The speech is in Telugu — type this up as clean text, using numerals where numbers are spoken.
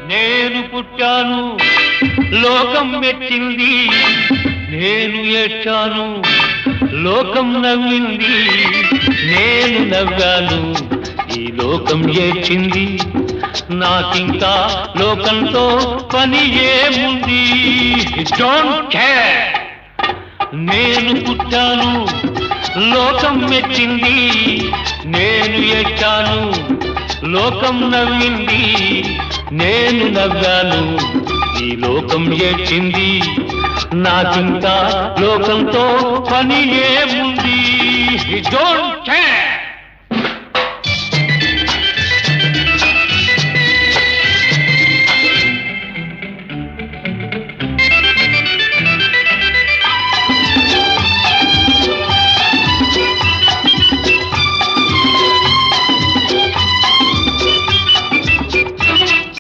నేను పుట్టాను లోకం మెచ్చింది, నేను ఏడ్చాను లోకం నవ్వింది, నేను నవ్వాను ఈ లోకం ఏడ్చింది, నాకింకా లోకంతో పని ఏముంది. Don't care. నేను పుట్టాను లోకం మెచ్చింది, నేను ఏడ్చాను లోకం నవ్వింది, నేను నవ్వాను ఈ లోకం ఏడ్చింది, నాకింకా లోకంతో పని ఏముంది. Don't care.